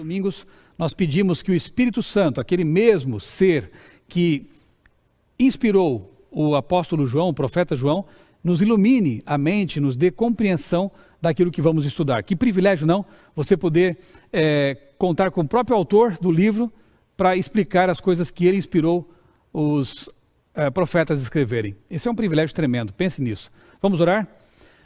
domingos, nós pedimos que o Espírito Santo, aquele mesmo ser que inspirou o apóstolo João, o profeta João, nos ilumine a mente, nos dê compreensão daquilo que vamos estudar. Que privilégio, não? Você poder contar com o próprio autor do livro para explicar as coisas que ele inspirou os profetas a escreverem. Esse é um privilégio tremendo, pense nisso. Vamos orar?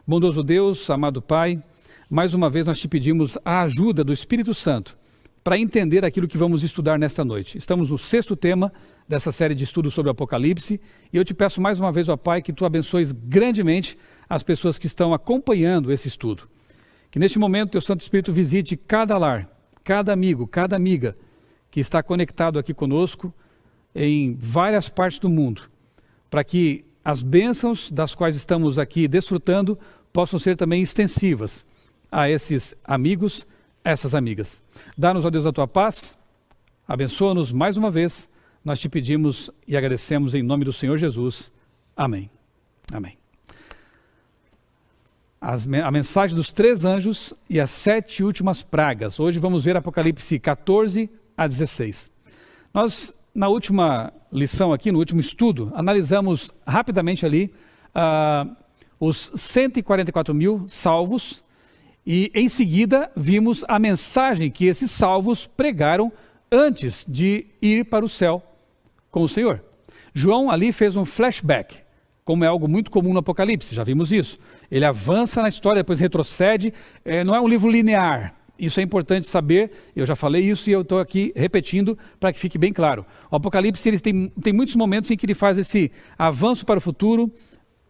Bondoso Deus, amado Pai, mais uma vez nós te pedimos a ajuda do Espírito Santo para entender aquilo que vamos estudar nesta noite. Estamos no 6º tema dessa série de estudos sobre o Apocalipse e eu te peço mais uma vez, ó Pai, que tu abençoes grandemente as pessoas que estão acompanhando esse estudo. Que neste momento teu Santo Espírito visite cada lar, cada amigo, cada amiga que está conectado aqui conosco em várias partes do mundo, para que as bênçãos das quais estamos aqui desfrutando possam ser também extensivas a esses amigos, essas amigas. Dá-nos, ó Deus, a tua paz, abençoa-nos mais uma vez, nós te pedimos e agradecemos em nome do Senhor Jesus. Amém. Amém. A mensagem dos 3 anjos e as 7 últimas pragas. Hoje vamos ver Apocalipse 14 a 16. Nós, na última lição aqui, no último estudo, analisamos rapidamente ali os 144 mil salvos e em seguida vimos a mensagem que esses salvos pregaram antes de ir para o céu com o Senhor. João ali fez um flashback, como é algo muito comum no Apocalipse, já vimos isso. Ele avança na história, depois retrocede, não é um livro linear. Isso é importante saber, eu já falei isso e eu estou aqui repetindo para que fique bem claro. O Apocalipse ele tem muitos momentos em que ele faz esse avanço para o futuro,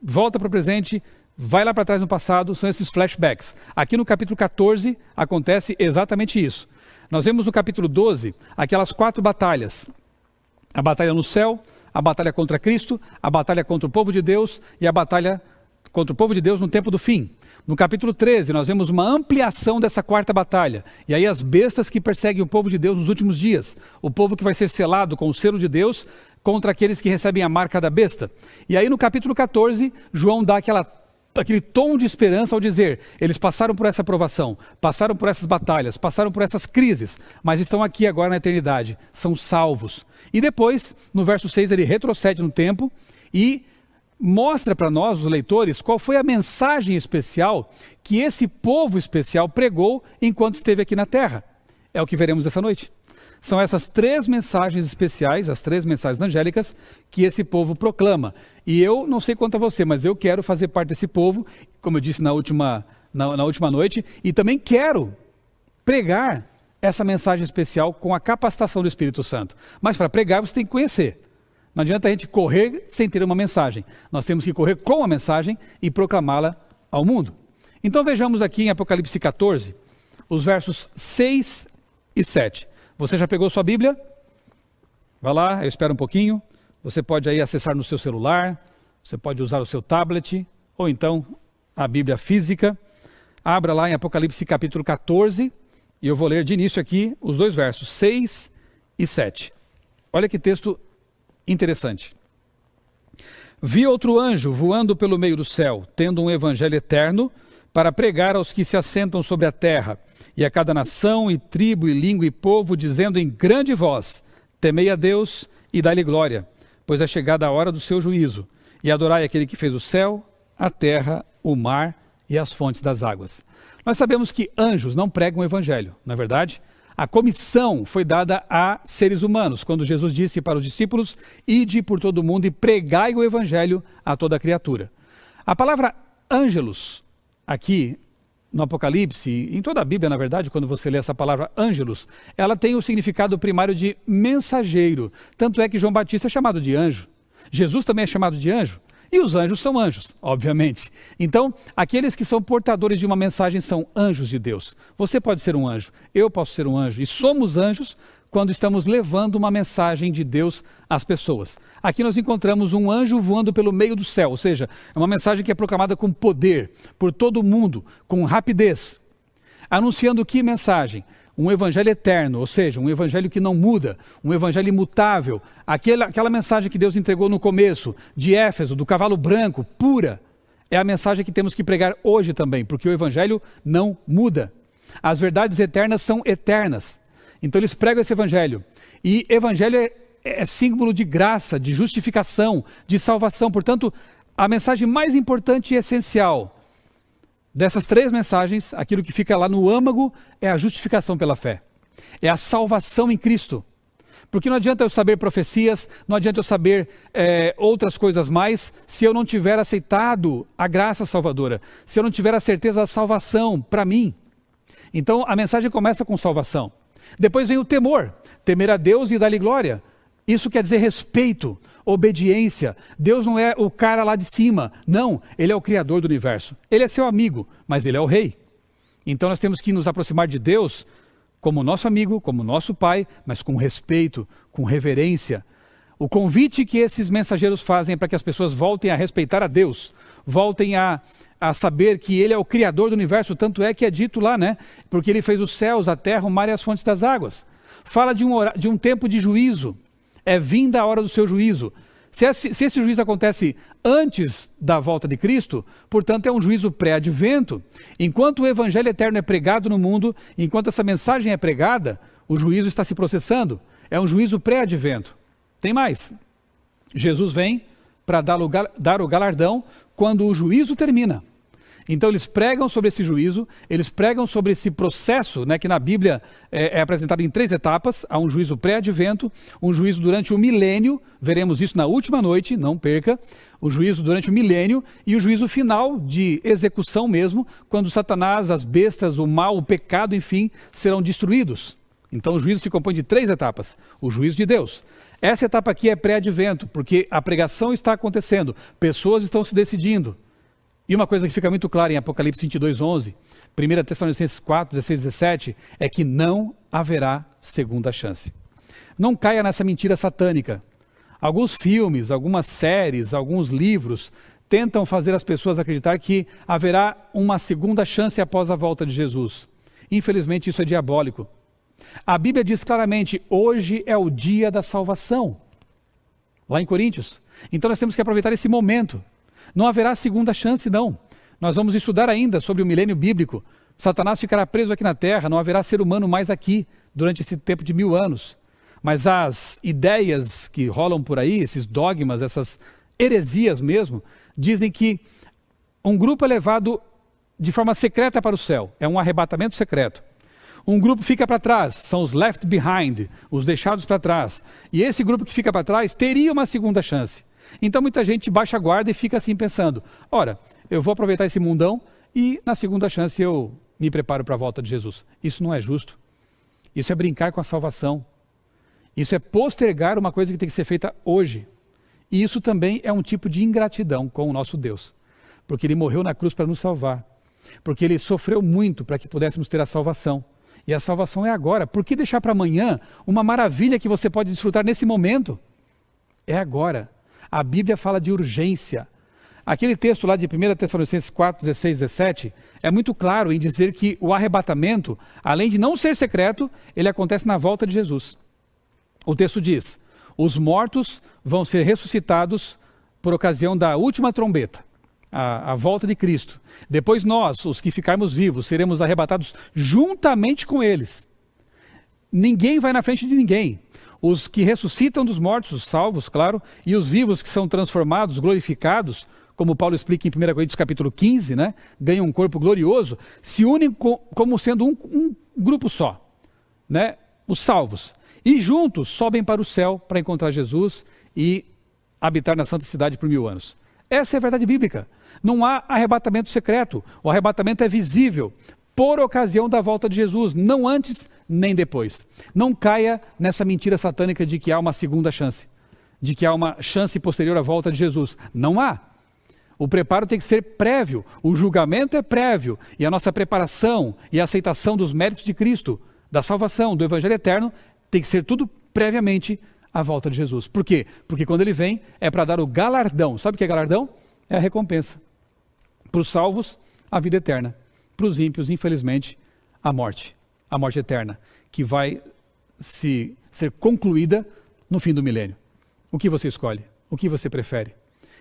volta para o presente, vai lá para trás no passado, são esses flashbacks. Aqui no capítulo 14 acontece exatamente isso. Nós vemos no capítulo 12 aquelas 4 batalhas. A batalha no céu, a batalha contra Cristo, a batalha contra o povo de Deus e a batalha contra o povo de Deus no tempo do fim. No capítulo 13, nós vemos uma ampliação dessa 4ª batalha. E aí as bestas que perseguem o povo de Deus nos últimos dias. O povo que vai ser selado com o selo de Deus contra aqueles que recebem a marca da besta. E aí no capítulo 14, João dá aquele tom de esperança ao dizer, eles passaram por essa provação, passaram por essas batalhas, passaram por essas crises, mas estão aqui agora na eternidade, são salvos. E depois, no verso 6, ele retrocede no tempo e mostra para nós, os leitores, qual foi a mensagem especial que esse povo especial pregou enquanto esteve aqui na terra. É o que veremos essa noite. São essas 3 mensagens especiais, as 3 mensagens angélicas, que esse povo proclama. E eu não sei quanto a você, mas eu quero fazer parte desse povo, como eu disse na última noite, e também quero pregar essa mensagem especial com a capacitação do Espírito Santo. Mas para pregar você tem que conhecer. Não adianta a gente correr sem ter uma mensagem. Nós temos que correr com a mensagem e proclamá-la ao mundo. Então vejamos aqui em Apocalipse 14, os versos 6 e 7. Você já pegou sua Bíblia? Vai lá, eu espero um pouquinho. Você pode aí acessar no seu celular, você pode usar o seu tablet, ou então a Bíblia física. Abra lá em Apocalipse capítulo 14, e eu vou ler de início aqui os 2 versos, 6 e 7. Olha que texto interessante. Vi outro anjo voando pelo meio do céu, tendo um evangelho eterno, para pregar aos que se assentam sobre a terra, e a cada nação, e tribo, e língua, e povo, dizendo em grande voz, temei a Deus e dai-lhe glória, pois é chegada a hora do seu juízo, e adorai aquele que fez o céu, a terra, o mar e as fontes das águas. Nós sabemos que anjos não pregam o evangelho, não é verdade? A comissão foi dada a seres humanos, quando Jesus disse para os discípulos, ide por todo o mundo e pregai o evangelho a toda criatura. A palavra ângelos, aqui no Apocalipse, em toda a Bíblia, na verdade, quando você lê essa palavra ângelos, ela tem o significado primário de mensageiro. Tanto é que João Batista é chamado de anjo. Jesus também é chamado de anjo. E os anjos são anjos, obviamente. Então, aqueles que são portadores de uma mensagem são anjos de Deus. Você pode ser um anjo, eu posso ser um anjo. E somos anjos quando estamos levando uma mensagem de Deus às pessoas. Aqui nós encontramos um anjo voando pelo meio do céu, ou seja, é uma mensagem que é proclamada com poder, por todo o mundo, com rapidez. Anunciando que mensagem? Um evangelho eterno, ou seja, um evangelho que não muda, um evangelho imutável, aquela mensagem que Deus entregou no começo, de Éfeso, do cavalo branco, pura, é a mensagem que temos que pregar hoje também, porque o evangelho não muda. As verdades eternas são eternas. Então eles pregam esse evangelho. E evangelho é símbolo de graça, de justificação, de salvação. Portanto, a mensagem mais importante e essencial dessas 3 mensagens, aquilo que fica lá no âmago, é a justificação pela fé. É a salvação em Cristo. Porque não adianta eu saber profecias, não adianta eu saber outras coisas mais, se eu não tiver aceitado a graça salvadora, se eu não tiver a certeza da salvação para mim. Então a mensagem começa com salvação. Depois vem o temor, temer a Deus e dar-lhe glória. Isso quer dizer respeito, obediência. Deus não é o cara lá de cima, não, Ele é o Criador do universo. Ele é seu amigo, mas Ele é o Rei. Então nós temos que nos aproximar de Deus como nosso amigo, como nosso Pai, mas com respeito, com reverência. O convite que esses mensageiros fazem é para que as pessoas voltem a respeitar a Deus, voltem a saber que Ele é o Criador do universo, tanto é que é dito lá, né? Porque Ele fez os céus, a terra, o mar e as fontes das águas. Fala de um tempo de juízo, é vinda a hora do seu juízo. Se esse juízo acontece antes da volta de Cristo, portanto é um juízo pré-advento. Enquanto o evangelho eterno é pregado no mundo, enquanto essa mensagem é pregada, o juízo está se processando. É um juízo pré-advento. Tem mais. Jesus vem para dar o galardão quando o juízo termina. Então eles pregam sobre esse juízo, eles pregam sobre esse processo, né, que na Bíblia é apresentado em 3 etapas. Há um juízo pré-advento, um juízo durante o milênio, veremos isso na última noite, não perca, o juízo durante o milênio e o juízo final de execução mesmo, quando Satanás, as bestas, o mal, o pecado, enfim, serão destruídos. Então o juízo se compõe de 3 etapas, o juízo de Deus. Essa etapa aqui é pré-advento, porque a pregação está acontecendo, pessoas estão se decidindo. E uma coisa que fica muito clara em Apocalipse 22, 11, 1 Tessalonicenses 4, 16, 17, é que não haverá segunda chance. Não caia nessa mentira satânica. Alguns filmes, algumas séries, alguns livros tentam fazer as pessoas acreditar que haverá uma segunda chance após a volta de Jesus. Infelizmente isso é diabólico. A Bíblia diz claramente, hoje é o dia da salvação. Lá em Coríntios. Então nós temos que aproveitar esse momento. Não haverá segunda chance, não. Nós vamos estudar ainda sobre o milênio bíblico. Satanás ficará preso aqui na terra, não haverá ser humano mais aqui durante esse tempo de 1000 anos. Mas as ideias que rolam por aí, esses dogmas, essas heresias mesmo, dizem que um grupo é levado de forma secreta para o céu. É um arrebatamento secreto. Um grupo fica para trás, são os left behind, os deixados para trás. E esse grupo que fica para trás teria uma segunda chance. Então muita gente baixa a guarda e fica assim pensando, ora, eu vou aproveitar esse mundão e na segunda chance eu me preparo para a volta de Jesus. Isso não é justo. Isso é brincar com a salvação. Isso é postergar uma coisa que tem que ser feita hoje. E isso também é um tipo de ingratidão com o nosso Deus. Porque Ele morreu na cruz para nos salvar. Porque Ele sofreu muito para que pudéssemos ter a salvação. E a salvação é agora. Por que deixar para amanhã uma maravilha que você pode desfrutar nesse momento? É agora. A Bíblia fala de urgência. Aquele texto lá de 1 Tessalonicenses 4, 16, 17, é muito claro em dizer que o arrebatamento, além de não ser secreto, ele acontece na volta de Jesus. O texto diz, os mortos vão ser ressuscitados por ocasião da última trombeta, a volta de Cristo. Depois nós, os que ficarmos vivos, seremos arrebatados juntamente com eles. Ninguém vai na frente de ninguém. Os que ressuscitam dos mortos, os salvos, claro, e os vivos que são transformados, glorificados, como Paulo explica em 1 Coríntios capítulo 15, né, ganham um corpo glorioso, se unem como sendo um grupo só, né, os salvos. E juntos sobem para o céu para encontrar Jesus e habitar na santa cidade por 1000 anos. Essa é a verdade bíblica. Não há arrebatamento secreto. O arrebatamento é visível por ocasião da volta de Jesus, não antes nem depois. Não caia nessa mentira satânica de que há uma segunda chance, de que há uma chance posterior à volta de Jesus. Não há. O preparo tem que ser prévio, o julgamento é prévio, e a nossa preparação e a aceitação dos méritos de Cristo, da salvação, do Evangelho eterno, tem que ser tudo previamente à volta de Jesus. Por quê? Porque quando Ele vem é para dar o galardão. Sabe o que é galardão? É a recompensa. Para os salvos, a vida eterna. Para os ímpios, infelizmente, a morte eterna, que vai ser concluída no fim do milênio. O que você escolhe? O que você prefere?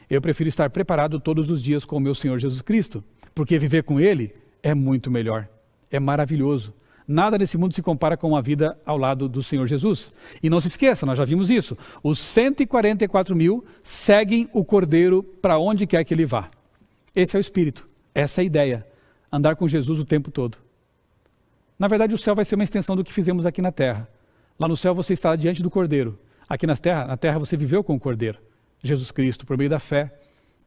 Eu prefiro estar preparado todos os dias com o meu Senhor Jesus Cristo, porque viver com Ele é muito melhor, é maravilhoso. Nada nesse mundo se compara com uma vida ao lado do Senhor Jesus. E não se esqueça, nós já vimos isso. Os 144 mil seguem o Cordeiro para onde quer que ele vá. Esse é o Espírito, essa é a ideia. Andar com Jesus o tempo todo. Na verdade, o céu vai ser uma extensão do que fizemos aqui na terra. Lá no céu você estará diante do Cordeiro. Aqui na terra você viveu com o Cordeiro. Jesus Cristo, por meio da fé,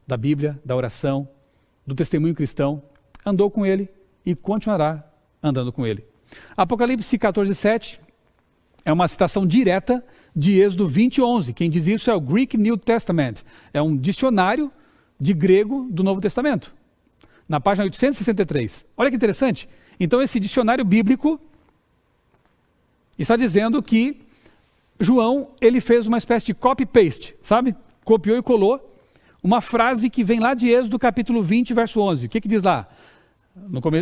da Bíblia, da oração, do testemunho cristão, andou com ele e continuará andando com ele. Apocalipse 14:7 é uma citação direta de Êxodo 20:11. Quem diz isso é o Greek New Testament. É um dicionário de grego do Novo Testamento. Na página 863. Olha que interessante. Então esse dicionário bíblico está dizendo que João, ele fez uma espécie de copy-paste, sabe? Copiou e colou uma frase que vem lá de Êxodo capítulo 20, verso 11. O que diz lá?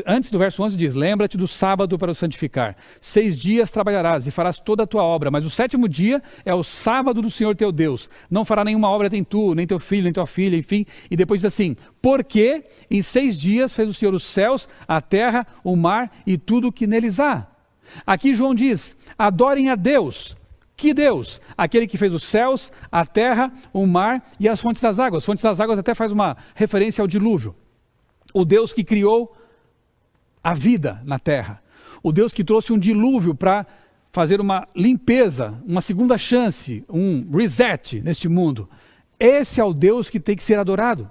Antes do verso 11 diz: lembra-te do sábado para o santificar. 6 dias trabalharás e farás toda a tua obra, mas o 7º dia é o sábado do Senhor teu Deus. Não fará nenhuma obra nem tu, nem teu filho, nem tua filha, enfim. E depois diz assim: porque em 6 dias fez o Senhor os céus, a terra, o mar e tudo o que neles há. Aqui João diz: adorem a Deus. Que Deus? Aquele que fez os céus, a terra, o mar e as fontes das águas. Fontes das águas até faz uma referência ao dilúvio. O Deus que criou a vida na terra. O Deus que trouxe um dilúvio para fazer uma limpeza, uma segunda chance, um reset neste mundo. Esse é o Deus que tem que ser adorado.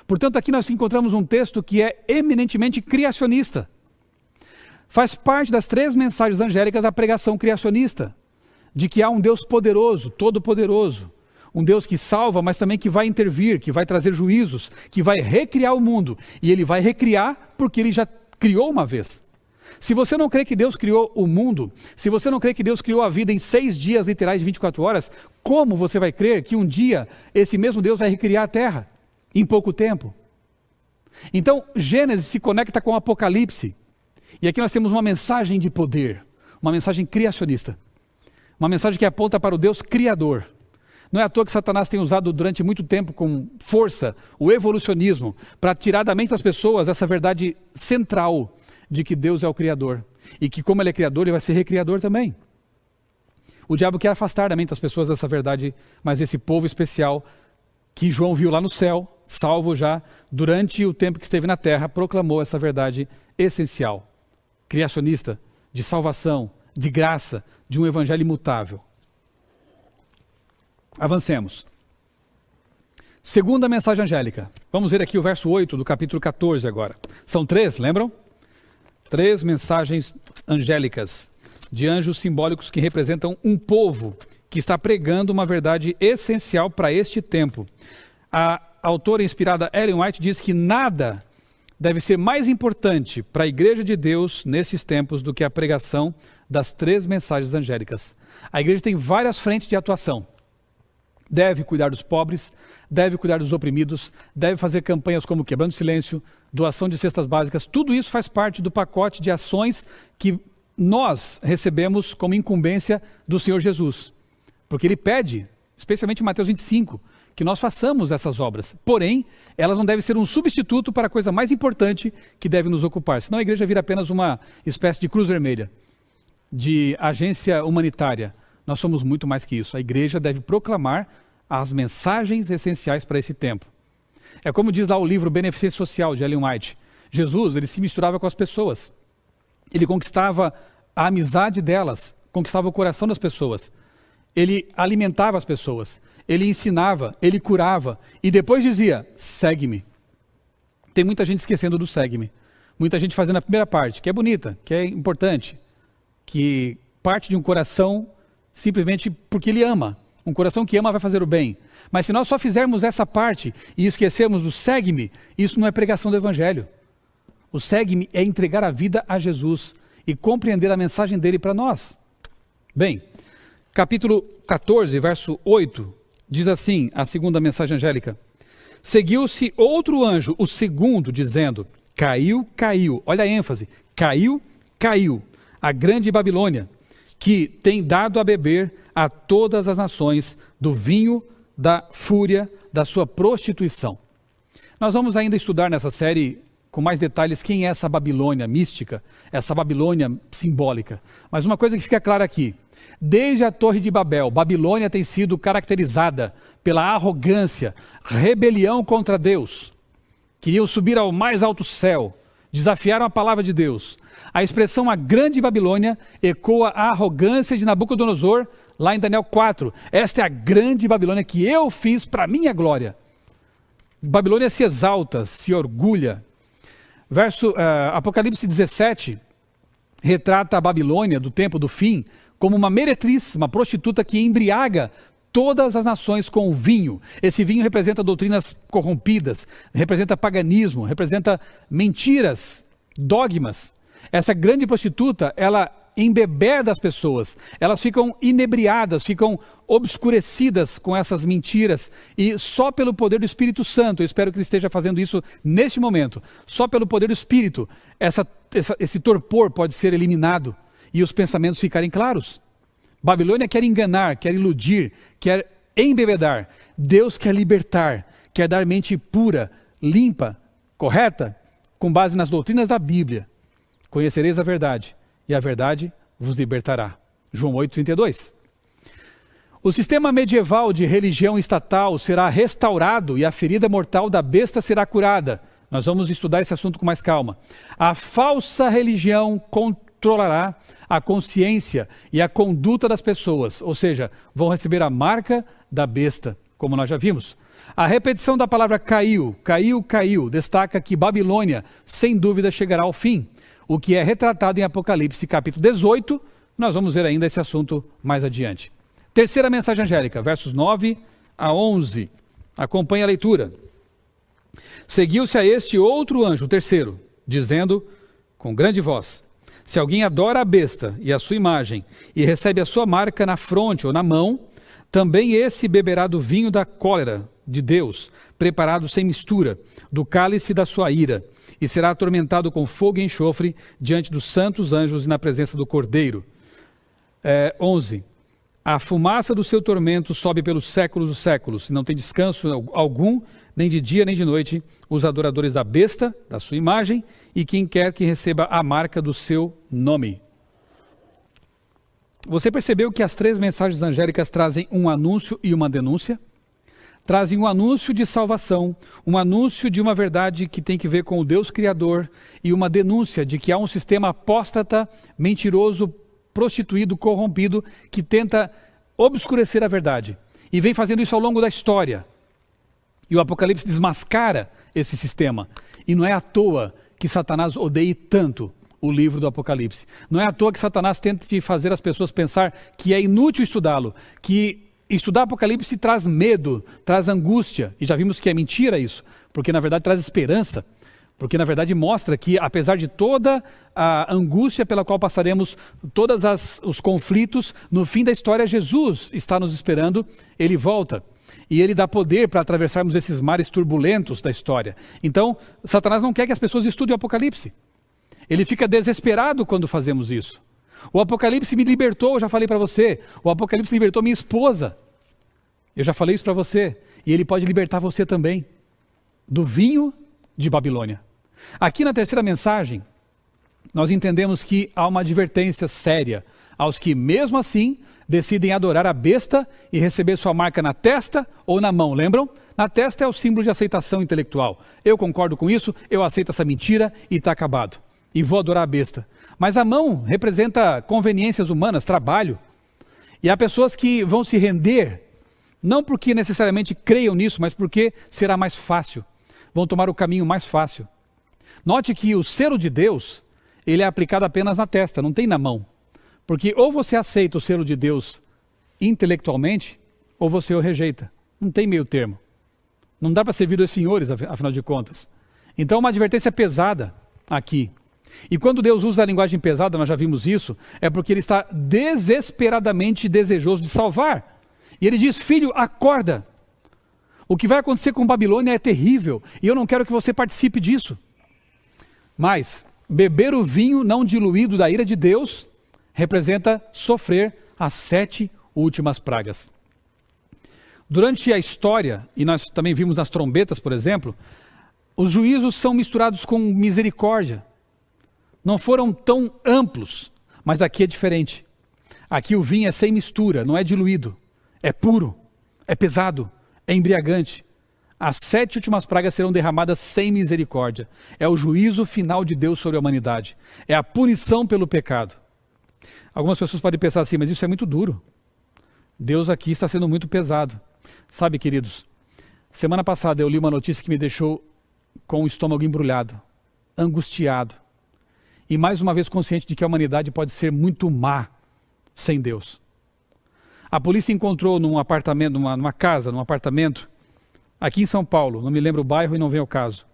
Portanto, aqui nós encontramos um texto que é eminentemente criacionista. Faz parte das 3 mensagens angélicas a pregação criacionista, de que há um Deus poderoso, todo-poderoso, um Deus que salva, mas também que vai intervir, que vai trazer juízos, que vai recriar o mundo. E ele vai recriar porque ele já criou uma vez. Se você não crê que Deus criou o mundo, se você não crê que Deus criou a vida em 6 dias literais de 24 horas, como você vai crer que um dia esse mesmo Deus vai recriar a terra em pouco tempo? Então, Gênesis se conecta com Apocalipse. E aqui nós temos uma mensagem de poder, uma mensagem criacionista. Uma mensagem que aponta para o Deus Criador. Não é à toa que Satanás tem usado durante muito tempo com força o evolucionismo para tirar da mente das pessoas essa verdade central de que Deus é o Criador. E que como ele é Criador, ele vai ser recriador também. O diabo quer afastar da mente das pessoas essa verdade, mas esse povo especial que João viu lá no céu, salvo já, durante o tempo que esteve na terra, proclamou essa verdade essencial, criacionista, de salvação, de graça, de um evangelho imutável. Avancemos. Segunda mensagem angélica. Vamos ver aqui o verso 8 do capítulo 14 agora. São 3, lembram? 3 mensagens angélicas de anjos simbólicos que representam um povo que está pregando uma verdade essencial para este tempo. A autora inspirada Ellen White diz que nada deve ser mais importante para a Igreja de Deus nesses tempos do que a pregação das 3 mensagens angélicas. A igreja tem várias frentes de atuação. Deve cuidar dos pobres, deve cuidar dos oprimidos, deve fazer campanhas como Quebrando Silêncio, doação de cestas básicas. Tudo isso faz parte do pacote de ações que nós recebemos como incumbência do Senhor Jesus. Porque ele pede, especialmente em Mateus 25, que nós façamos essas obras. Porém, elas não devem ser um substituto para a coisa mais importante que deve nos ocupar. Senão a igreja vira apenas uma espécie de cruz vermelha, de agência humanitária. Nós somos muito mais que isso. A igreja deve proclamar as mensagens essenciais para esse tempo. É como diz lá o livro Beneficência Social, de Ellen White. Jesus, ele se misturava com as pessoas. Ele conquistava a amizade delas, conquistava o coração das pessoas. Ele alimentava as pessoas. Ele ensinava, ele curava. E depois dizia, segue-me. Tem muita gente esquecendo do segue-me. Muita gente fazendo a primeira parte, que é bonita, que é importante, que parte de um coração simplesmente porque ele ama. Um coração que ama vai fazer o bem. Mas se nós só fizermos essa parte e esquecermos do segue-me, isso não é pregação do Evangelho. O segue-me é entregar a vida a Jesus e compreender a mensagem dele para nós. Bem, capítulo 14, verso 8, diz assim, a segunda mensagem angélica. Seguiu-se outro anjo, o segundo, dizendo, caiu, caiu, olha a ênfase, caiu, caiu, a grande Babilônia, que tem dado a beber a todas as nações do vinho da fúria da sua prostituição. Nós vamos ainda estudar nessa série com mais detalhes quem é essa Babilônia mística, essa Babilônia simbólica. Mas uma coisa que fica clara aqui, desde a Torre de Babel, Babilônia tem sido caracterizada pela arrogância, rebelião contra Deus. Queriam subir ao mais alto céu, desafiaram a palavra de Deus. A expressão a grande Babilônia ecoa a arrogância de Nabucodonosor, lá em Daniel 4. Esta é a grande Babilônia que eu fiz para minha glória. Babilônia se exalta, se orgulha. Apocalipse 17 retrata a Babilônia do tempo do fim como uma meretriz, uma prostituta que embriaga todas as nações com o vinho. Esse vinho representa doutrinas corrompidas, representa paganismo, representa mentiras, dogmas. Essa grande prostituta, ela embebeda as pessoas, elas ficam inebriadas, ficam obscurecidas com essas mentiras, e só pelo poder do Espírito Santo, eu espero que ele esteja fazendo isso neste momento, só pelo poder do Espírito, esse torpor pode ser eliminado e os pensamentos ficarem claros. Babilônia quer enganar, quer iludir, quer embebedar. Deus quer libertar, quer dar mente pura, limpa, correta, com base nas doutrinas da Bíblia. Conhecereis a verdade, e a verdade vos libertará. João 8,32. O sistema medieval de religião estatal será restaurado e a ferida mortal da besta será curada. Nós vamos estudar esse assunto com mais calma. A falsa religião controlará a consciência e a conduta das pessoas, ou seja, vão receber a marca da besta, como nós já vimos. A repetição da palavra caiu, caiu, caiu, destaca que Babilônia, sem dúvida, chegará ao fim, o que é retratado em Apocalipse capítulo 18, nós vamos ver ainda esse assunto mais adiante. Terceira mensagem angélica, versos 9 a 11, acompanhe a leitura. Seguiu-se a este outro anjo, o terceiro, dizendo com grande voz: se alguém adora a besta e a sua imagem, e recebe a sua marca na fronte ou na mão, também esse beberá do vinho da cólera de Deus, preparado sem mistura, do cálice da sua ira, e será atormentado com fogo e enxofre diante dos santos anjos e na presença do Cordeiro. 11. A fumaça do seu tormento sobe pelos séculos dos séculos, e não tem descanso algum, nem de dia nem de noite, os adoradores da besta, da sua imagem, e quem quer que receba a marca do seu nome. Você percebeu que as três mensagens angélicas trazem um anúncio e uma denúncia? Trazem um anúncio de salvação, um anúncio de uma verdade que tem que ver com o Deus Criador, e uma denúncia de que há um sistema apóstata, mentiroso, prostituído, corrompido, que tenta obscurecer a verdade. E vem fazendo isso ao longo da história. E o Apocalipse desmascara esse sistema. E não é à toa que Satanás odeie tanto o livro do Apocalipse. Não é à toa que Satanás tente fazer as pessoas pensar que é inútil estudá-lo, que estudar Apocalipse traz medo, traz angústia. E já vimos que é mentira isso, porque na verdade traz esperança. Porque na verdade mostra que apesar de toda a angústia pela qual passaremos, todos os conflitos, no fim da história Jesus está nos esperando, ele volta. E ele dá poder para atravessarmos esses mares turbulentos da história. Então, Satanás não quer que as pessoas estudem o Apocalipse. Ele fica desesperado quando fazemos isso. O Apocalipse me libertou, eu já falei para você. O Apocalipse libertou minha esposa. Eu já falei isso para você. E ele pode libertar você também. Do vinho de Babilônia. Aqui na terceira mensagem, nós entendemos que há uma advertência séria aos que, mesmo assim, decidem adorar a besta e receber sua marca na testa ou na mão, lembram? Na testa é o símbolo de aceitação intelectual. Eu concordo com isso, eu aceito essa mentira e está acabado. E vou adorar a besta. Mas a mão representa conveniências humanas, trabalho. E há pessoas que vão se render, não porque necessariamente creiam nisso, mas porque será mais fácil. Vão tomar o caminho mais fácil. Note que o selo de Deus, ele é aplicado apenas na testa, não tem na mão. Porque ou você aceita o selo de Deus intelectualmente, ou você o rejeita. Não tem meio termo. Não dá para servir dois senhores, afinal de contas. Então uma advertência pesada aqui. E quando Deus usa a linguagem pesada, nós já vimos isso, é porque ele está desesperadamente desejoso de salvar. E ele diz: filho, acorda. O que vai acontecer com Babilônia é terrível, e eu não quero que você participe disso. Mas beber o vinho não diluído da ira de Deus representa sofrer as 7 últimas pragas. Durante a história, e nós também vimos nas trombetas, por exemplo, os juízos são misturados com misericórdia. Não foram tão amplos, mas aqui é diferente. Aqui o vinho é sem mistura, não é diluído. É puro, é pesado, é embriagante. As 7 últimas pragas serão derramadas sem misericórdia. É o juízo final de Deus sobre a humanidade. É a punição pelo pecado. Algumas pessoas podem pensar assim, mas isso é muito duro. Deus aqui está sendo muito pesado. Sabe, queridos, semana passada eu li uma notícia que me deixou com o estômago embrulhado, angustiado. E mais uma vez consciente de que a humanidade pode ser muito má sem Deus. A polícia encontrou num apartamento, num apartamento, aqui em São Paulo, não me lembro o bairro e não vem ao caso,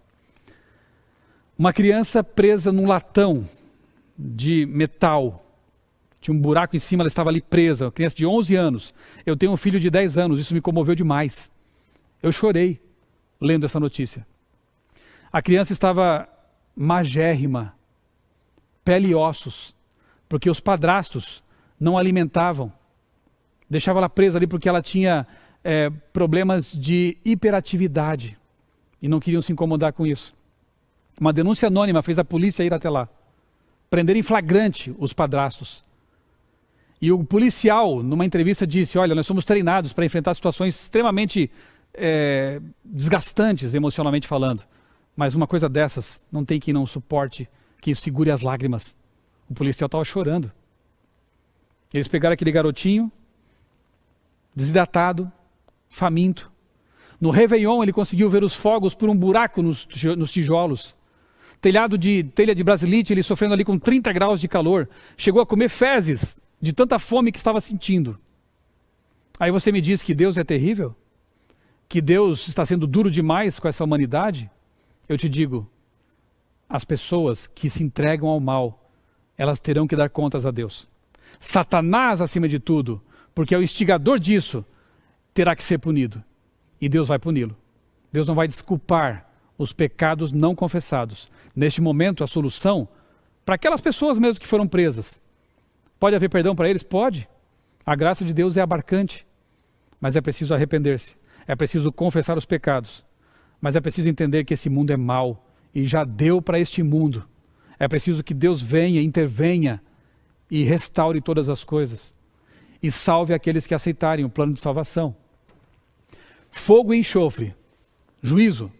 uma criança presa num latão de metal. Tinha um buraco em cima, ela estava ali presa, uma criança de 11 anos. Eu tenho um filho de 10 anos, isso me comoveu demais. Eu chorei lendo essa notícia. A criança estava magérrima, pele e ossos, porque os padrastos não alimentavam. Deixava ela presa ali porque ela tinha problemas de hiperatividade e não queriam se incomodar com isso. Uma denúncia anônima fez a polícia ir até lá, prender em flagrante os padrastos. E o policial, numa entrevista, disse, olha, nós somos treinados para enfrentar situações extremamente desgastantes, emocionalmente falando. Mas uma coisa dessas, não tem quem não suporte, quem segure as lágrimas. O policial estava chorando. Eles pegaram aquele garotinho, desidratado, faminto. No Réveillon ele conseguiu ver os fogos por um buraco nos tijolos. Telha de brasilite, ele sofrendo ali com 30 graus de calor. Chegou a comer fezes de tanta fome que estava sentindo. Aí você me diz que Deus é terrível? Que Deus está sendo duro demais com essa humanidade? Eu te digo, as pessoas que se entregam ao mal, elas terão que dar contas a Deus. Satanás, acima de tudo, porque é o instigador disso, terá que ser punido. E Deus vai puni-lo. Deus não vai desculpar os pecados não confessados. Neste momento, a solução, para aquelas pessoas mesmo que foram presas, pode haver perdão para eles? Pode. A graça de Deus é abarcante. Mas é preciso arrepender-se. É preciso confessar os pecados. Mas é preciso entender que esse mundo é mau. E já deu para este mundo. É preciso que Deus venha, intervenha e restaure todas as coisas. E salve aqueles que aceitarem o plano de salvação. Fogo e enxofre. Juízo.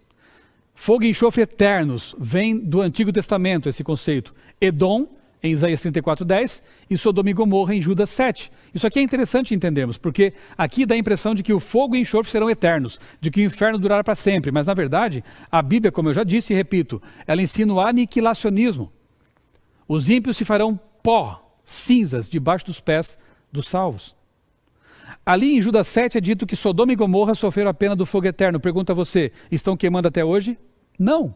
Fogo e enxofre eternos. Vem do Antigo Testamento esse conceito. Edom, em Isaías 34:10, e Sodoma e Gomorra em Judas 7. Isso aqui é interessante entendermos, porque aqui dá a impressão de que o fogo e o enxofre serão eternos, de que o inferno durará para sempre, mas na verdade, a Bíblia, como eu já disse e repito, ela ensina o aniquilacionismo. Os ímpios se farão pó, cinzas, debaixo dos pés dos salvos. Ali em Judas 7 é dito que Sodoma e Gomorra sofreram a pena do fogo eterno. Pergunta a você, estão queimando até hoje? Não.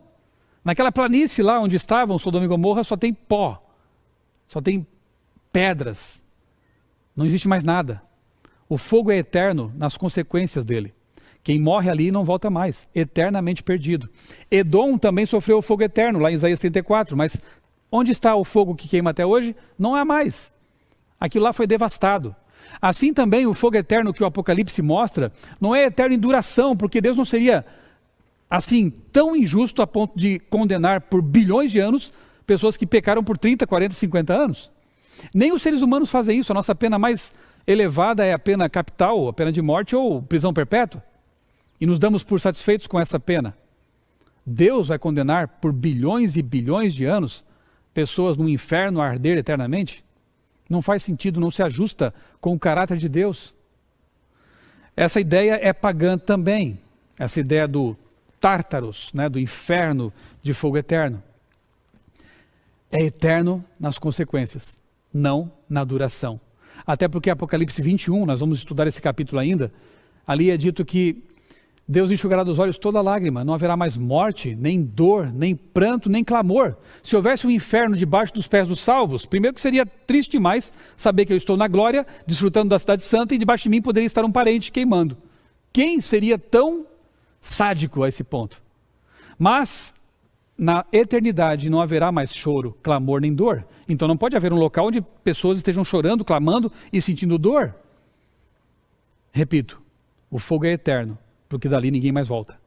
Naquela planície lá onde estavam Sodoma e Gomorra só tem pó. Só tem pedras. Não existe mais nada. O fogo é eterno nas consequências dele. Quem morre ali não volta mais, eternamente perdido. Edom também sofreu o fogo eterno, lá em Isaías 34, mas onde está o fogo que queima até hoje? Não há mais. Aquilo lá foi devastado. Assim também o fogo eterno que o Apocalipse mostra, não é eterno em duração, porque Deus não seria assim tão injusto a ponto de condenar por bilhões de anos pessoas que pecaram por 30, 40, 50 anos. Nem os seres humanos fazem isso. A nossa pena mais elevada é a pena capital, a pena de morte ou prisão perpétua. E nos damos por satisfeitos com essa pena. Deus vai condenar por bilhões e bilhões de anos pessoas no inferno a arder eternamente? Não faz sentido, não se ajusta com o caráter de Deus. Essa ideia é pagã também. Essa ideia do Tártaros, do inferno de fogo eterno. É eterno nas consequências, não na duração. Até porque Apocalipse 21, nós vamos estudar esse capítulo ainda, ali é dito que Deus enxugará dos olhos toda lágrima, não haverá mais morte, nem dor, nem pranto, nem clamor. Se houvesse um inferno debaixo dos pés dos salvos, primeiro que seria triste demais saber que eu estou na glória, desfrutando da cidade santa, e debaixo de mim poderia estar um parente queimando. Quem seria tão sádico a esse ponto? Mas na eternidade não haverá mais choro, clamor nem dor. Então não pode haver um local onde pessoas estejam chorando, clamando e sentindo dor. Repito, o fogo é eterno, porque dali ninguém mais volta.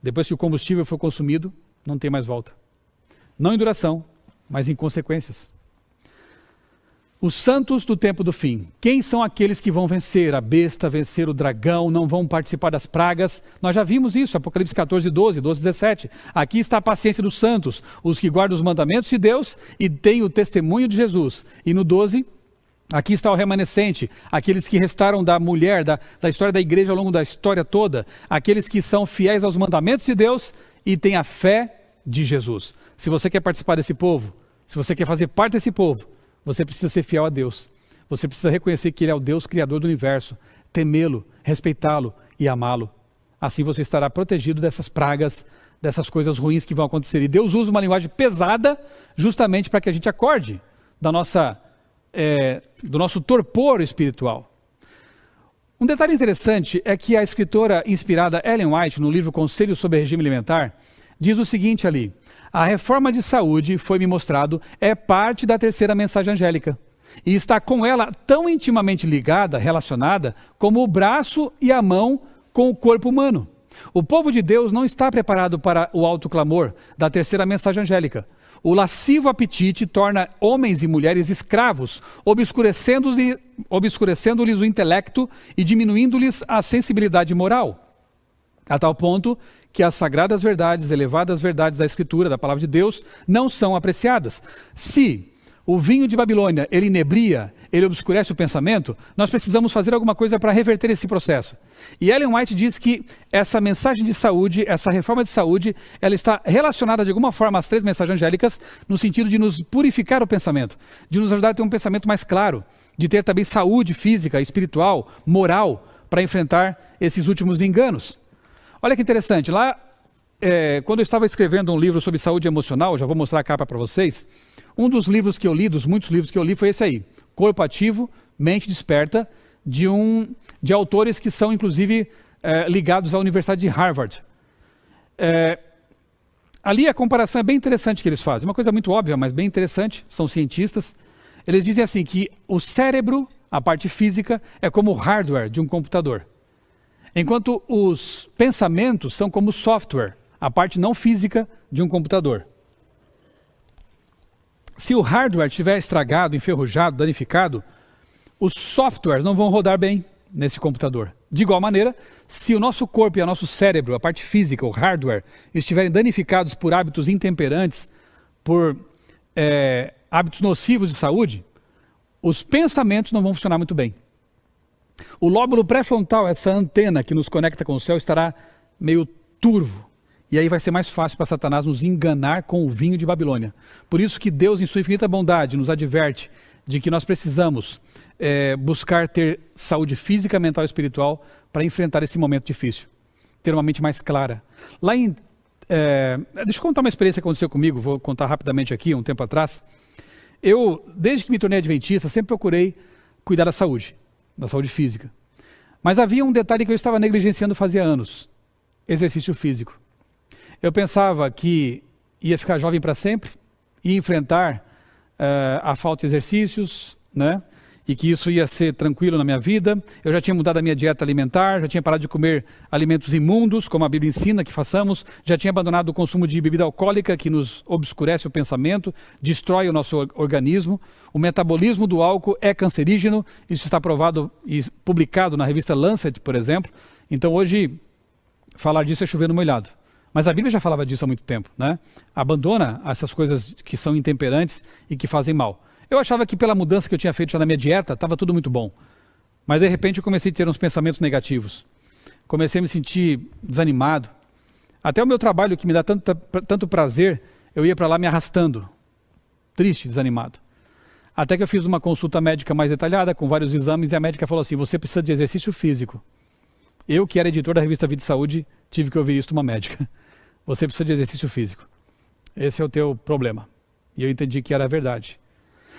Depois que o combustível for consumido, não tem mais volta. Não em duração, mas em consequências. Os santos do tempo do fim. Quem são aqueles que vão vencer a besta, vencer o dragão, não vão participar das pragas? Nós já vimos isso, Apocalipse 14, 12, 17. Aqui está a paciência dos santos, os que guardam os mandamentos de Deus e têm o testemunho de Jesus. E no 12, aqui está o remanescente, aqueles que restaram da mulher, da história da igreja ao longo da história toda, aqueles que são fiéis aos mandamentos de Deus e têm a fé de Jesus. Se você quer participar desse povo, se você quer fazer parte desse povo, você precisa ser fiel a Deus. Você precisa reconhecer que Ele é o Deus Criador do universo, temê-lo, respeitá-lo e amá-lo. Assim você estará protegido dessas pragas, dessas coisas ruins que vão acontecer. E Deus usa uma linguagem pesada justamente para que a gente acorde do nosso torpor espiritual. Um detalhe interessante é que a escritora inspirada Ellen White, no livro Conselhos sobre Regime Alimentar, diz o seguinte ali: a reforma de saúde, foi-me mostrado, é parte da terceira mensagem angélica. E está com ela tão intimamente ligada, relacionada, como o braço e a mão com o corpo humano. O povo de Deus não está preparado para o alto clamor da terceira mensagem angélica. O lascivo apetite torna homens e mulheres escravos, obscurecendo-lhes o intelecto e diminuindo-lhes a sensibilidade moral. A tal ponto que as sagradas verdades, elevadas verdades da Escritura, da Palavra de Deus, não são apreciadas. Se o vinho de Babilônia, ele inebria, ele obscurece o pensamento, nós precisamos fazer alguma coisa para reverter esse processo. E Ellen White diz que essa mensagem de saúde, essa reforma de saúde, ela está relacionada de alguma forma às três mensagens angélicas, no sentido de nos purificar o pensamento, de nos ajudar a ter um pensamento mais claro, de ter também saúde física, espiritual, moral, para enfrentar esses últimos enganos. Olha que interessante, lá, quando eu estava escrevendo um livro sobre saúde emocional, já vou mostrar a capa para vocês, um dos livros que eu li, dos muitos livros que eu li, foi esse aí, Corpo Ativo, Mente Desperta, de autores que são, inclusive, ligados à Universidade de Harvard. Ali a comparação é bem interessante que eles fazem, uma coisa muito óbvia, mas bem interessante, são cientistas. Eles dizem assim, que o cérebro, a parte física, é como o hardware de um computador. Enquanto os pensamentos são como software, a parte não física de um computador. Se o hardware estiver estragado, enferrujado, danificado, os softwares não vão rodar bem nesse computador. De igual maneira, se o nosso corpo e o nosso cérebro, a parte física, o hardware, estiverem danificados por hábitos intemperantes, por hábitos nocivos de saúde, os pensamentos não vão funcionar muito bem. O lóbulo pré-frontal, essa antena que nos conecta com o céu, estará meio turvo. E aí vai ser mais fácil para Satanás nos enganar com o vinho de Babilônia. Por isso que Deus, em sua infinita bondade, nos adverte de que nós precisamos buscar ter saúde física, mental e espiritual para enfrentar esse momento difícil. Ter uma mente mais clara. Deixa eu contar uma experiência que aconteceu comigo, vou contar rapidamente aqui, um tempo atrás. Eu, desde que me tornei adventista, sempre procurei cuidar da saúde física. Mas havia um detalhe que eu estava negligenciando fazia anos: exercício físico. Eu pensava que ia ficar jovem para sempre, ia enfrentar a falta de exercícios, né? E que isso ia ser tranquilo na minha vida. Eu já tinha mudado a minha dieta alimentar, já tinha parado de comer alimentos imundos, como a Bíblia ensina que façamos, já tinha abandonado o consumo de bebida alcoólica, que nos obscurece o pensamento, destrói o nosso organismo. O metabolismo do álcool é cancerígeno, isso está provado e publicado na revista Lancet, por exemplo. Então hoje, falar disso é chover no molhado. Mas a Bíblia já falava disso há muito tempo, né? Abandona essas coisas que são intemperantes e que fazem mal. Eu achava que pela mudança que eu tinha feito já na minha dieta, estava tudo muito bom. Mas de repente eu comecei a ter uns pensamentos negativos. Comecei a me sentir desanimado. Até o meu trabalho, que me dá tanto prazer, eu ia para lá me arrastando. Triste, desanimado. Até que eu fiz uma consulta médica mais detalhada, com vários exames, e a médica falou assim: você precisa de exercício físico. Eu, que era editor da revista Vida e Saúde, tive que ouvir isso de uma médica. Você precisa de exercício físico. Esse é o teu problema. E eu entendi que era verdade.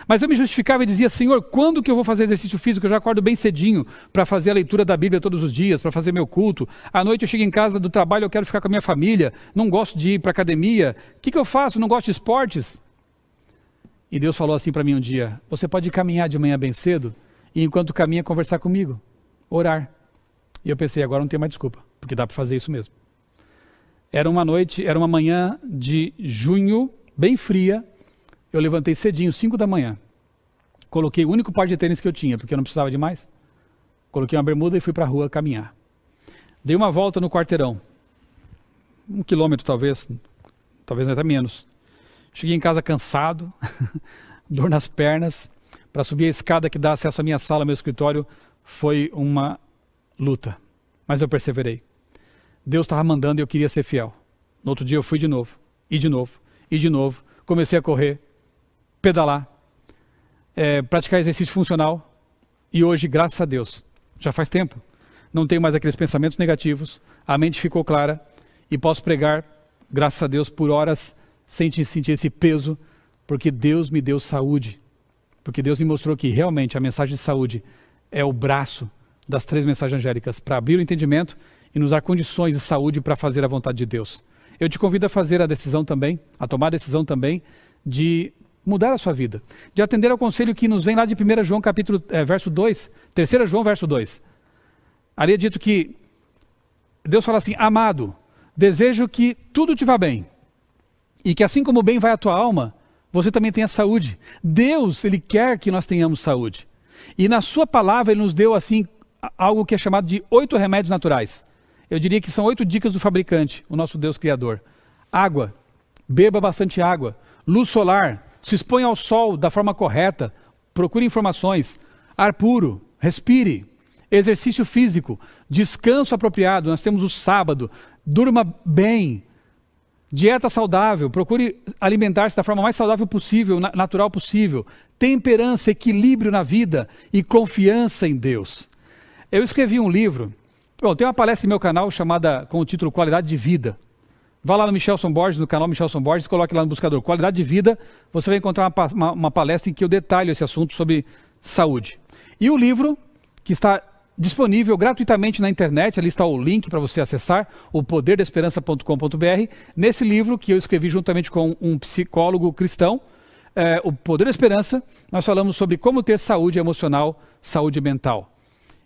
Mas eu me justificava e dizia: Senhor, quando que eu vou fazer exercício físico? Eu já acordo bem cedinho para fazer a leitura da Bíblia todos os dias, para fazer meu culto. À noite eu chego em casa do trabalho, eu quero ficar com a minha família, não gosto de ir para academia. O que eu faço? Não gosto de esportes? E Deus falou assim para mim um dia: você pode caminhar de manhã bem cedo e enquanto caminha conversar comigo, orar. E eu pensei: agora não tem mais desculpa, porque dá para fazer isso mesmo. Era uma manhã de junho, bem fria. Eu levantei cedinho, 5 da manhã. Coloquei o único par de tênis que eu tinha, porque eu não precisava de mais. Coloquei uma bermuda e fui para a rua caminhar. Dei uma volta no quarteirão. 1 quilômetro talvez até menos. Cheguei em casa cansado, dor nas pernas. Para subir a escada que dá acesso à minha sala, ao meu escritório, foi uma luta. Mas eu perseverei. Deus estava mandando e eu queria ser fiel. No outro dia eu fui de novo, e de novo, e de novo. Comecei a correr, pedalar, praticar exercício funcional. E hoje, graças a Deus, já faz tempo, não tenho mais aqueles pensamentos negativos, a mente ficou clara e posso pregar, graças a Deus, por horas sem sentir esse peso, porque Deus me deu saúde. Porque Deus me mostrou que realmente a mensagem de saúde é o braço das 3 mensagens angélicas para abrir o entendimento e nos dar condições de saúde para fazer a vontade de Deus. Eu te convido a fazer a decisão também, a tomar a decisão também de mudar a sua vida, de atender ao conselho que nos vem lá de 1 João verso 2, 3 João verso 2. Ali é dito que Deus fala assim: amado, desejo que tudo te vá bem e que assim como o bem vai à tua alma, você também tenha saúde. Deus, Ele quer que nós tenhamos saúde. E na sua palavra Ele nos deu assim algo que é chamado de 8 remédios naturais. Eu diria que são 8 dicas do fabricante, o nosso Deus Criador. Água, beba bastante água. Luz solar, se exponha ao sol da forma correta. Procure informações. Ar puro, respire. Exercício físico, descanso apropriado. Nós temos o sábado. Durma bem. Dieta saudável, procure alimentar-se da forma mais saudável possível, natural possível. Temperança, equilíbrio na vida e confiança em Deus. Eu escrevi um livro. Bom, tem uma palestra no meu canal chamada com o título Qualidade de Vida. Vá lá no Michelson Borges, no canal Michelson Borges, coloque lá no buscador Qualidade de Vida, você vai encontrar uma palestra em que eu detalho esse assunto sobre saúde. E o livro, que está disponível gratuitamente na internet, ali está o link para você acessar, o poderdesperança.com.br. Nesse livro, que eu escrevi juntamente com um psicólogo cristão, O Poder da Esperança, nós falamos sobre como ter saúde emocional, saúde mental.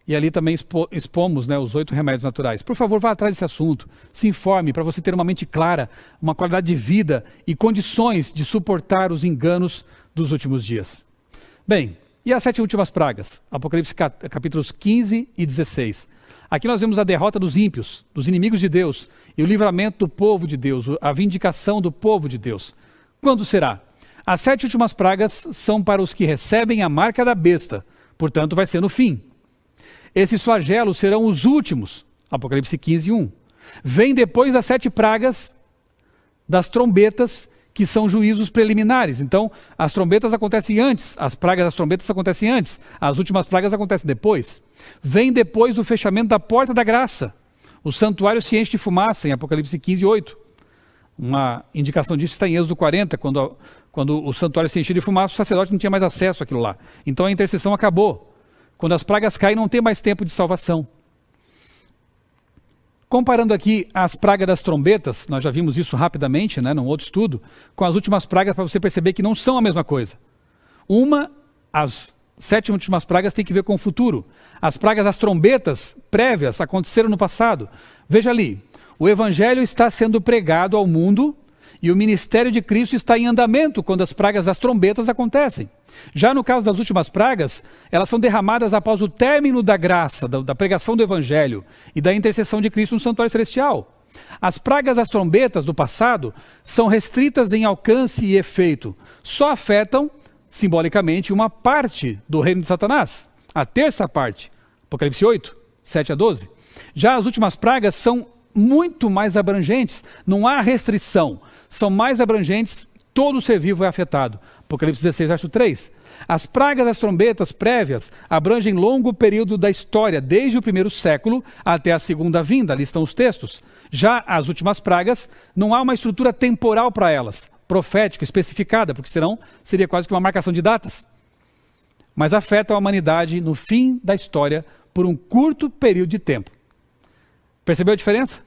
E ali também expomos, os 8 remédios naturais. Por favor, vá atrás desse assunto, se informe para você ter uma mente clara, uma qualidade de vida e condições de suportar os enganos dos últimos dias. Bem, e as 7 últimas pragas? Apocalipse capítulos 15 e 16. Aqui nós vemos a derrota dos ímpios, dos inimigos de Deus, e o livramento do povo de Deus, a vindicação do povo de Deus. Quando será? As 7 últimas pragas são para os que recebem a marca da besta, portanto vai ser no fim. Esses flagelos serão os últimos, Apocalipse 15, 1. Vem depois das 7 pragas das trombetas, que são juízos preliminares. Então, as trombetas acontecem antes, as pragas das trombetas acontecem antes, as últimas pragas acontecem depois. Vem depois do fechamento da porta da graça. O santuário se enche de fumaça, em Apocalipse 15, 8. Uma indicação disso está em Êxodo 40, quando o santuário se enchia de fumaça, o sacerdote não tinha mais acesso àquilo lá. Então a intercessão acabou. Quando as pragas caem, não tem mais tempo de salvação. Comparando aqui as pragas das trombetas, nós já vimos isso rapidamente, num outro estudo, com as últimas pragas, para você perceber que não são a mesma coisa. As 7 últimas pragas têm que ver com o futuro. As pragas das trombetas prévias aconteceram no passado. Veja ali, o evangelho está sendo pregado ao mundo e o ministério de Cristo está em andamento quando as pragas das trombetas acontecem. Já no caso das últimas pragas, elas são derramadas após o término da graça, da pregação do evangelho e da intercessão de Cristo no santuário celestial. As pragas das trombetas do passado são restritas em alcance e efeito. Só afetam, simbolicamente, uma parte do reino de Satanás. A terça parte, Apocalipse 8, 7 a 12. Já as últimas pragas são muito mais abrangentes, não há restrição. São mais abrangentes, todo ser vivo é afetado. Apocalipse 16, verso 3. As pragas das trombetas prévias abrangem longo período da história, desde o 1º século até a segunda vinda, ali estão os textos. Já as últimas pragas, não há uma estrutura temporal para elas, profética, especificada, porque senão seria quase que uma marcação de datas. Mas afetam a humanidade no fim da história por um curto período de tempo. Percebeu a diferença?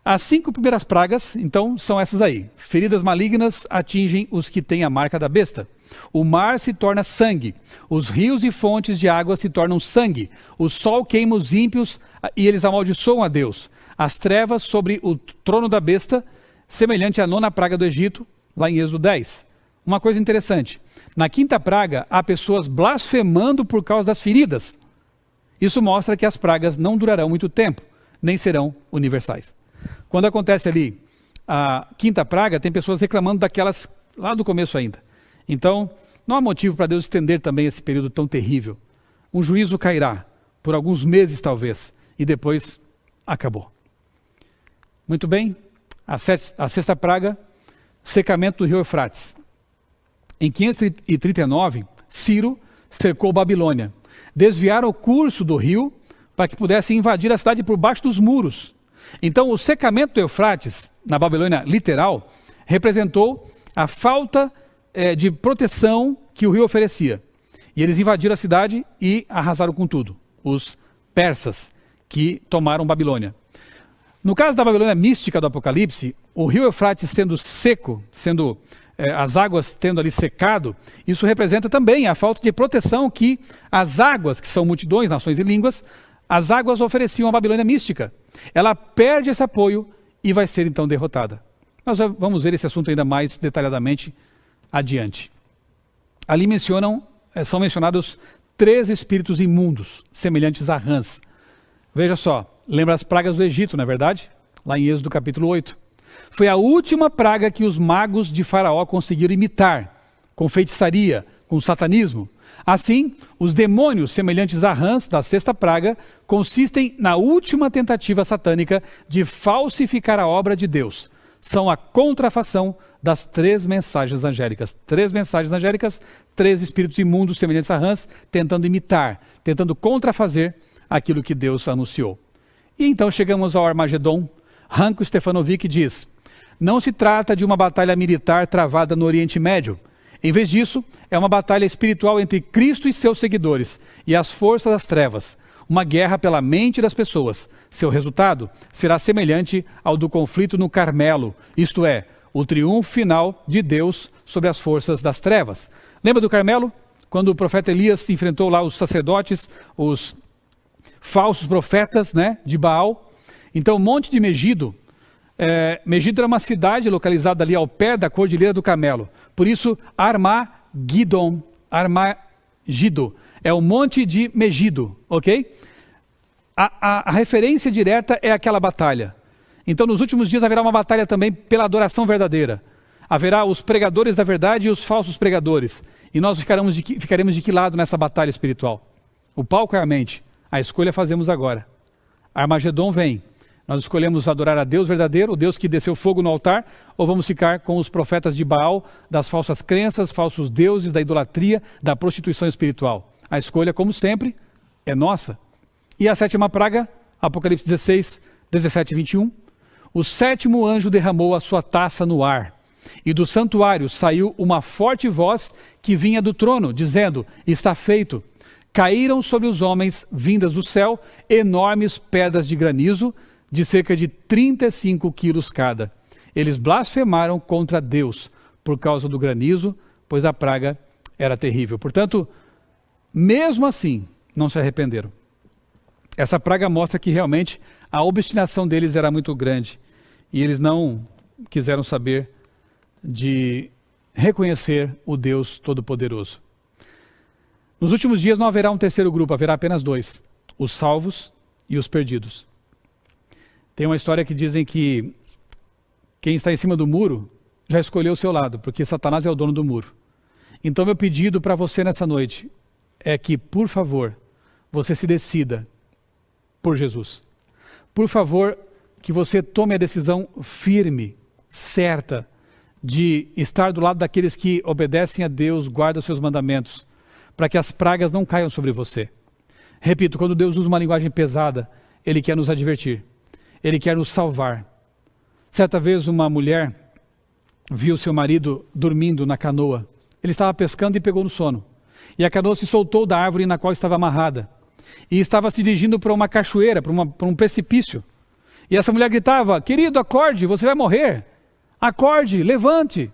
As 5 primeiras pragas, então, são essas aí. Feridas malignas atingem os que têm a marca da besta. O mar se torna sangue. Os rios e fontes de água se tornam sangue. O sol queima os ímpios e eles amaldiçoam a Deus. as trevas sobre o trono da besta, semelhante à 9ª praga do Egito, lá em Êxodo 10. Uma coisa interessante, na 5ª praga, há pessoas blasfemando por causa das feridas. Isso mostra que as pragas não durarão muito tempo, nem serão universais. Quando acontece ali a 5ª praga, tem pessoas reclamando daquelas lá do começo ainda. Então, não há motivo para Deus estender também esse período tão terrível. Um juízo cairá, por alguns meses talvez, e depois acabou. Muito bem, a 6ª praga, secamento do rio Eufrates. Em 539, Ciro cercou Babilônia. Desviaram o curso do rio para que pudesse invadir a cidade por baixo dos muros. Então, o secamento do Eufrates, na Babilônia literal, representou a falta de proteção que o rio oferecia. E eles invadiram a cidade e arrasaram com tudo. Os persas que tomaram Babilônia. No caso da Babilônia mística do Apocalipse, o rio Eufrates sendo seco, as águas tendo ali secado, isso representa também a falta de proteção que as águas, que são multidões, nações e línguas, as águas ofereciam à Babilônia mística. Ela perde esse apoio e vai ser então derrotada. Nós vamos ver esse assunto ainda mais detalhadamente adiante. Ali são mencionados 3 espíritos imundos, semelhantes a rãs. Veja só, lembra as pragas do Egito, não é verdade? Lá em Êxodo capítulo 8. Foi a última praga que os magos de Faraó conseguiram imitar, com feitiçaria, com satanismo. Assim, os demônios semelhantes a rãs da 6ª praga consistem na última tentativa satânica de falsificar a obra de Deus. São a contrafação das 3 mensagens angélicas. 3 mensagens angélicas, 3 espíritos imundos semelhantes a rãs, tentando imitar, tentando contrafazer aquilo que Deus anunciou. E então chegamos ao Armagedon. Ranko Stefanovic diz: não se trata de uma batalha militar travada no Oriente Médio. Em vez disso, é uma batalha espiritual entre Cristo e seus seguidores e as forças das trevas. Uma guerra pela mente das pessoas. Seu resultado será semelhante ao do conflito no Carmelo, isto é, o triunfo final de Deus sobre as forças das trevas. Lembra do Carmelo? Quando o profeta Elias enfrentou lá os sacerdotes, os falsos profetas, de Baal. Então o Monte de Megido, Megido era uma cidade localizada ali ao pé da Cordilheira do Carmelo. Por isso, Armagido, é o Monte de Megido, ok? A referência direta é aquela batalha. Então nos últimos dias haverá uma batalha também pela adoração verdadeira. Haverá os pregadores da verdade e os falsos pregadores. E nós ficaremos de que lado nessa batalha espiritual? O palco é a mente. A escolha fazemos agora. Armagedon vem. Nós escolhemos adorar a Deus verdadeiro, o Deus que desceu fogo no altar, ou vamos ficar com os profetas de Baal, das falsas crenças, falsos deuses, da idolatria, da prostituição espiritual. A escolha, como sempre, é nossa. E a 7ª praga, Apocalipse 16, 17 e 21. O 7º anjo derramou a sua taça no ar, e do santuário saiu uma forte voz que vinha do trono, dizendo: está feito. Caíram sobre os homens, vindas do céu, enormes pedras de granizo, de cerca de 35 quilos cada. Eles blasfemaram contra Deus por causa do granizo, pois a praga era terrível. Portanto, mesmo assim, não se arrependeram. Essa praga mostra que realmente a obstinação deles era muito grande e eles não quiseram saber de reconhecer o Deus Todo-Poderoso. Nos últimos dias não haverá um terceiro grupo, haverá apenas 2, os salvos e os perdidos. Tem uma história que dizem que quem está em cima do muro já escolheu o seu lado, porque Satanás é o dono do muro. Então meu pedido para você nessa noite é que, por favor, você se decida por Jesus. Por favor, que você tome a decisão firme, certa, de estar do lado daqueles que obedecem a Deus, guardam os seus mandamentos, para que as pragas não caiam sobre você. Repito, quando Deus usa uma linguagem pesada, Ele quer nos advertir. Ele quer nos salvar. Certa vez uma mulher viu seu marido dormindo na canoa. Ele estava pescando e pegou no sono. E a canoa se soltou da árvore na qual estava amarrada. E estava se dirigindo para uma cachoeira, para um precipício. E essa mulher gritava: querido, acorde, você vai morrer. Acorde, levante.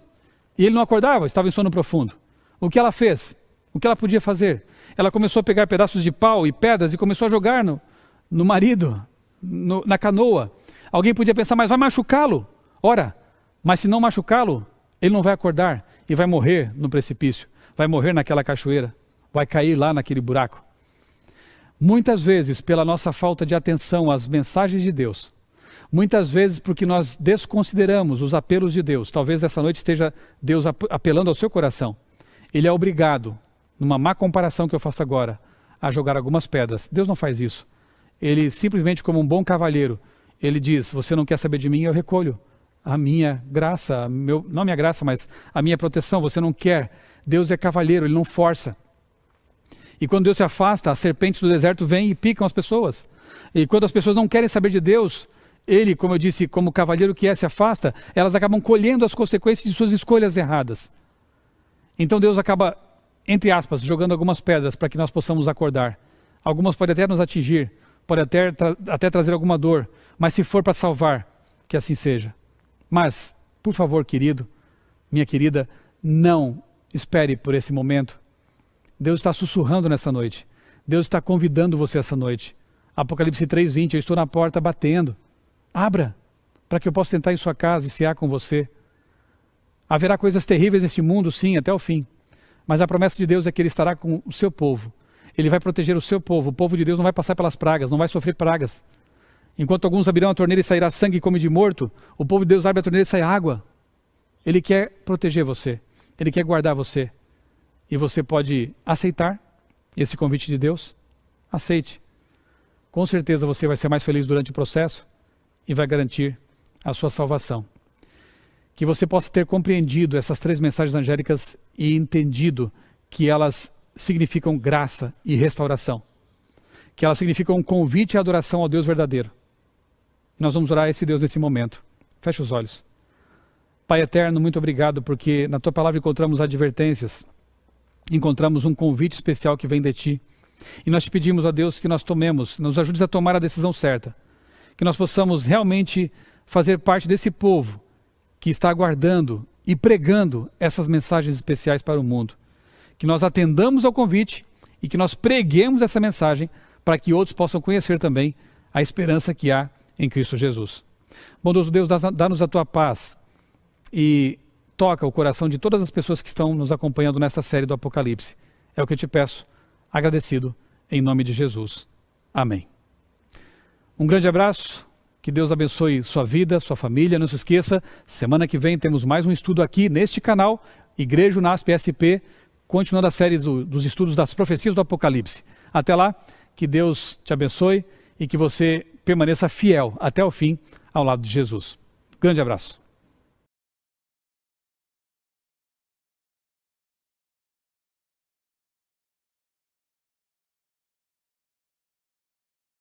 E ele não acordava, estava em sono profundo. O que ela fez? O que ela podia fazer? Ela começou a pegar pedaços de pau e pedras e começou a jogar no marido, na canoa. Alguém podia pensar, mas vai machucá-lo. Ora, mas se não machucá-lo, ele não vai acordar e vai morrer no precipício, vai morrer naquela cachoeira, vai cair lá naquele buraco. Muitas vezes, pela nossa falta de atenção às mensagens de Deus, muitas vezes porque nós desconsideramos os apelos de Deus, talvez essa noite esteja Deus apelando ao seu coração, ele é obrigado, numa má comparação que eu faço agora, a jogar algumas pedras. Deus não faz isso. Ele simplesmente, como um bom cavalheiro, ele diz, você não quer saber de mim, eu recolho a minha graça, não a minha graça, mas a minha proteção, você não quer. Deus é cavalheiro, ele não força. E quando Deus se afasta, as serpentes do deserto vêm e picam as pessoas. E quando as pessoas não querem saber de Deus, ele, como eu disse, como cavalheiro que é, se afasta, elas acabam colhendo as consequências de suas escolhas erradas. Então Deus acaba, entre aspas, jogando algumas pedras para que nós possamos acordar. Algumas podem até nos atingir, pode até trazer alguma dor, mas se for para salvar, que assim seja. Mas, por favor, querido, minha querida, não espere por esse momento. Deus está sussurrando nessa noite. Deus está convidando você essa noite. Apocalipse 3:20, eu estou na porta batendo. Abra, para que eu possa entrar em sua casa e cear com você. Haverá coisas terríveis nesse mundo, sim, até o fim. Mas a promessa de Deus é que Ele estará com o seu povo. Ele vai proteger o seu povo. O povo de Deus não vai passar pelas pragas, não vai sofrer pragas. Enquanto alguns abrirão a torneira e sairá sangue como de morto, o povo de Deus abre a torneira e sai água. Ele quer proteger você. Ele quer guardar você. E você pode aceitar esse convite de Deus? Aceite. Com certeza você vai ser mais feliz durante o processo e vai garantir a sua salvação. Que você possa ter compreendido essas 3 mensagens angélicas e entendido que elas significam graça e restauração. Que elas significam um convite à adoração ao Deus verdadeiro. Nós vamos orar a esse Deus nesse momento. Feche os olhos. Pai eterno, muito obrigado porque na Tua palavra encontramos advertências. Encontramos um convite especial que vem de Ti. E nós te pedimos a Deus que nós tomemos, nos ajudes a tomar a decisão certa. Que nós possamos realmente fazer parte desse povo que está aguardando e pregando essas mensagens especiais para o mundo. Que nós atendamos ao convite e que nós preguemos essa mensagem para que outros possam conhecer também a esperança que há em Cristo Jesus. Bondoso Deus, dá-nos a Tua paz e toca o coração de todas as pessoas que estão nos acompanhando nesta série do Apocalipse. É o que eu te peço, agradecido, em nome de Jesus. Amém. Um grande abraço, que Deus abençoe sua vida, sua família. Não se esqueça, semana que vem temos mais um estudo aqui neste canal, Igreja Unasp SP, continuando a série dos estudos das profecias do Apocalipse. Até lá, que Deus te abençoe e que você permaneça fiel até o fim ao lado de Jesus. Grande abraço.